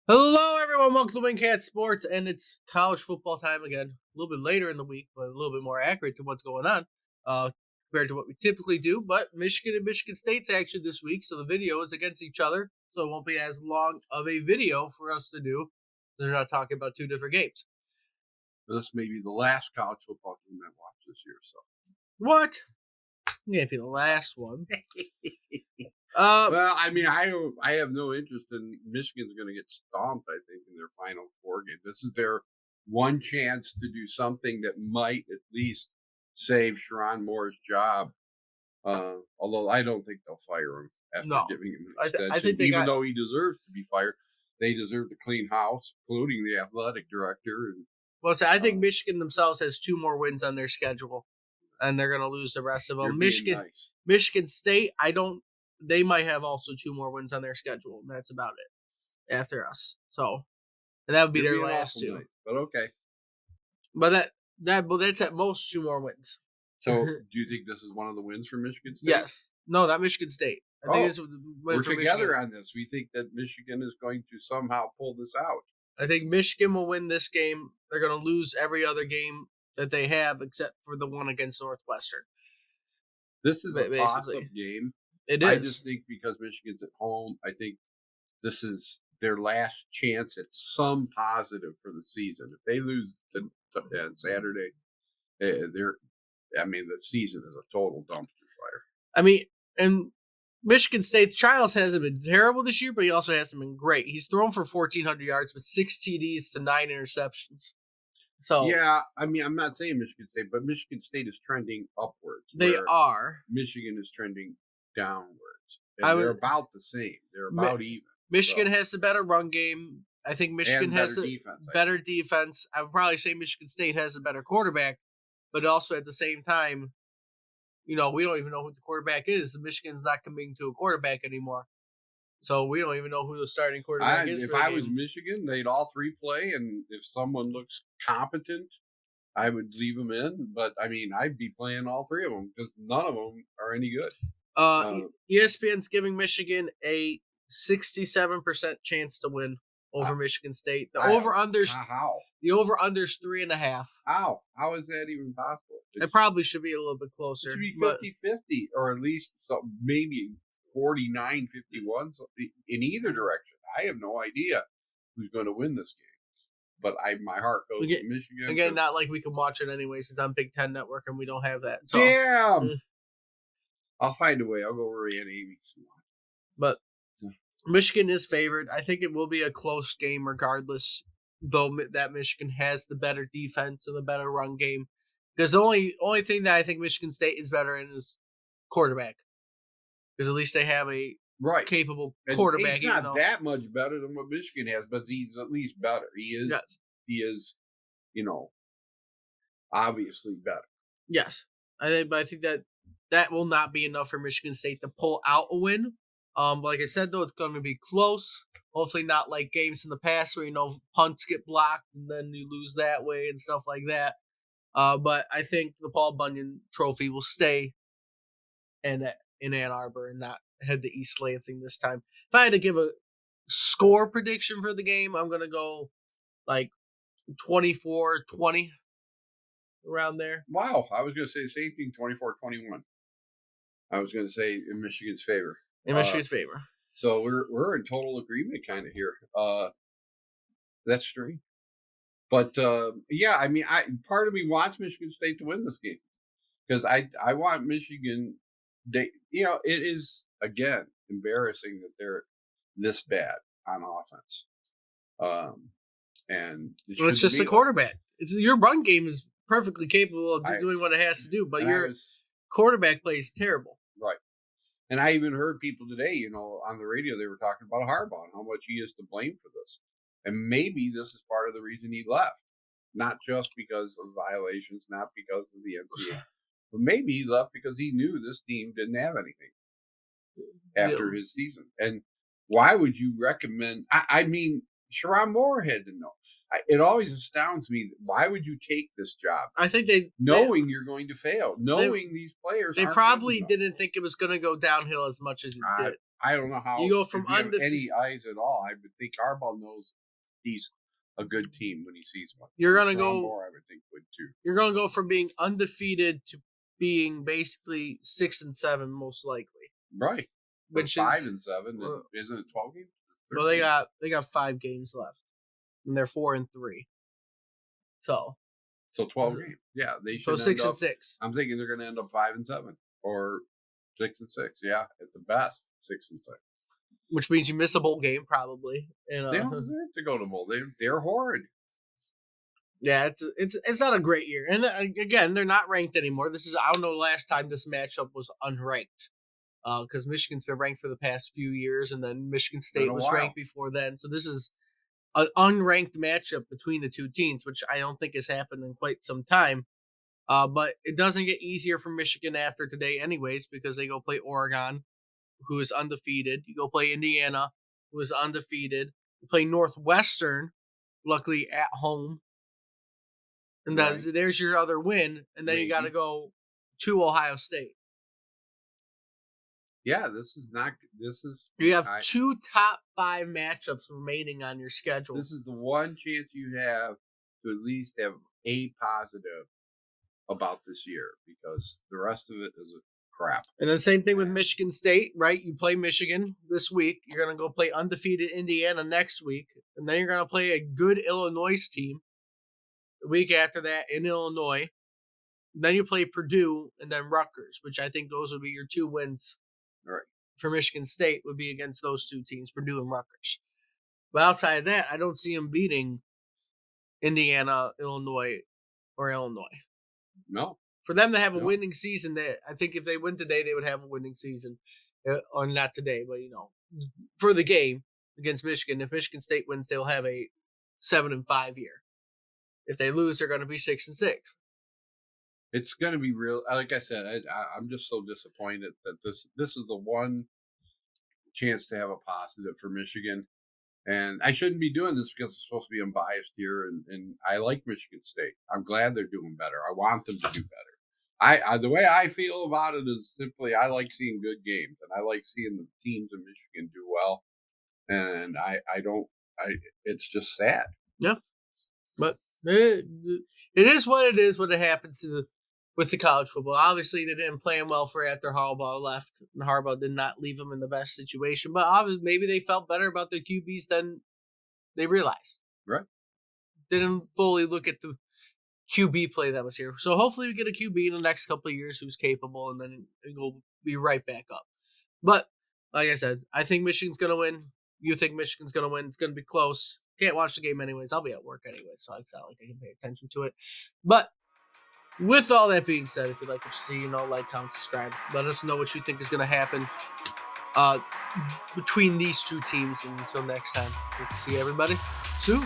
Hello, everyone. Welcome to Wingcat Sports, and it's college football time again. A little bit later in the week, but a little bit more accurate to what's going on compared to what we typically do. But Michigan and Michigan State's action this week, so the video is against each other, so it won't be as long of a video for us to do. They're not talking about two different games. This may be the last college football game I watch this year. So what? It can't be the last one. Well, I mean, I have no interest in Michigan's going to get stomped. I think in their Final Four game, this is their one chance to do something that might at least save Sharon Moore's job. Although I don't think they'll fire him after giving him an extension. I think even though he deserves to be fired, they deserve to clean house, including the athletic director. Well, so I think Michigan themselves has 2 more wins on their schedule, and they're going to lose the rest of them. Michigan State, they might have also 2 more wins on their schedule, and that's about it after us. So, and that would be their last 2. Night, but okay. But that's at most 2 more wins. So, do you think this is one of the wins for Michigan State? Yes. No, not Michigan State. I think we're together on this. We think that Michigan is going to somehow pull this out. I think Michigan will win this game. They're going to lose every other game that they have except for the one against Northwestern. This is a toss-up game. It is. I just think because Michigan's at home, I think this is their last chance at some positive for the season. If they lose on Saturday, the season is a total dumpster fire. I mean, and Michigan State, Childs hasn't been terrible this year, but he also hasn't been great. He's thrown for 1,400 yards with 6 TDs to 9 interceptions. So yeah, I mean, I'm not saying Michigan State, but Michigan State is trending upwards. They are. Michigan is trending downwards. And they're about the same. They're about even. Michigan has the better run game. I think Michigan has the better defense. I would probably say Michigan State has a better quarterback, but also at the same time, we don't even know who the quarterback is. Michigan's not committing to a quarterback anymore. So we don't even know who the starting quarterback is. If I was Michigan, they'd all 3 play, and if someone looks competent, I would leave them in. But, I mean, I'd be playing all 3 of them because none of them are any good. ESPN's giving Michigan a 67% chance to win over Michigan State. The over-under's 3.5. How is that even possible? It probably should be a little bit closer. It should be 50-50 or at least maybe 49-51 in either direction. I have no idea who's going to win this game. But my heart goes to Michigan. Again, not like we can watch it anyway since I'm Big Ten Network and we don't have that. So, damn! I'll find a way. I'll go over Annie. But Michigan is favored. I think it will be a close game regardless, though that Michigan has the better defense and the better run game. Because the only thing that I think Michigan State is better in is quarterback. Because at least they have a capable quarterback. He's not that much better than what Michigan has, but he's at least better. He is. Yes. He is, obviously better. Yes, I think that will not be enough for Michigan State to pull out a win. Like I said, though, it's going to be close. Hopefully not like games in the past where, punts get blocked and then you lose that way and stuff like that. But I think the Paul Bunyan Trophy will stay in Ann Arbor and not head to East Lansing this time. If I had to give a score prediction for the game, I'm going to go like 24-20 around there. Wow. I was going to say the same thing, 24-21. I was going to say in Michigan's favor. In Michigan's favor. So we're in total agreement kind of here. That's strange. But, yeah, I mean, part of me wants Michigan State to win this game because I want Michigan. It is, again, embarrassing that they're this bad on offense. And it's just a quarterback. Your run game is perfectly capable of doing what it has to do, but your quarterback play is terrible. Right. And I even heard people today, on the radio, they were talking about Harbaugh and how much he is to blame for this. And maybe this is part of the reason he left. Not just because of violations, not because of the NCAA. But maybe he left because he knew this team didn't have anything after his season. And why would you recommend? I mean, Sharon Moore had to know. It always astounds me. Why would you take this job? I think knowing you're going to fail, knowing these players. They probably didn't think it was going to go downhill as much as it did. I don't know how. You go from if you have any eyes at all, I would think Harbaugh knows he's a good team when he sees one. You're gonna Ron go. Moore, I would think would too. You're gonna go from being undefeated to being basically 6-7, most likely. Right. Which But is 5-7, isn't it 12 games? well, they got 5 games left, and they're 4-3. So 12 games. Yeah, they should. So 6-6. I'm thinking they're going to end up 5-7 or 6-6. Yeah, at the best 6-6. Which means you miss a bowl game probably. And, they don't deserve to go to bowl. They're horrid. Yeah, it's not a great year, and again, they're not ranked anymore. This is I don't know last time this matchup was unranked, because Michigan's been ranked for the past few years, and then Michigan State was ranked before then. So this is an unranked matchup between the two teams, which I don't think has happened in quite some time. But it doesn't get easier for Michigan after today, anyways, because they go play Oregon, who is undefeated. You go play Indiana, who is undefeated. You play Northwestern, luckily at home. And there's your other win, and then you got to go to Ohio State. Yeah, this is. You have 2 top 5 matchups remaining on your schedule. This is the one chance you have to at least have a positive about this year, because the rest of it is crap. And then same thing with Michigan State, right? You play Michigan this week. You're going to go play undefeated Indiana next week, and then you're going to play a good Illinois team the week after that in Illinois. Then you play Purdue and then Rutgers, which I think those would be your 2 wins. Right. For Michigan State would be against those 2 teams, Purdue and Rutgers. But outside of that, I don't see them beating Indiana, Illinois, or Illinois. No. For them to have a winning season, I think if they win today, they would have a winning season. Or not today, but for the game against Michigan. If Michigan State wins, they'll have a 7-5 year. If they lose, they're going to be 6-6. It's going to be real. Like I said, I'm just so disappointed that this is the one chance to have a positive for Michigan. And I shouldn't be doing this because I'm supposed to be unbiased here. And I like Michigan State. I'm glad they're doing better. I want them to do better. The way I feel about it is simply I like seeing good games, and I like seeing the teams in Michigan do well. And it's just sad. Yeah. But it is what it is when it happens with the college football. Obviously, they didn't play him well for after Harbaugh left, and Harbaugh did not leave him in the best situation. But obviously, maybe they felt better about their QBs than they realized. Right. Didn't fully look at the QB play that was here. So hopefully we get a QB in the next couple of years who's capable, and then we'll be right back up. But like I said, I think Michigan's going to win. You think Michigan's going to win. It's going to be close. Can't watch the game anyways. I'll be at work anyway, so it's not like I can pay attention to it. But with all that being said, if you like what you see, like, comment, subscribe. Let us know what you think is going to happen between these 2 teams. And until next time, we'll see everybody soon.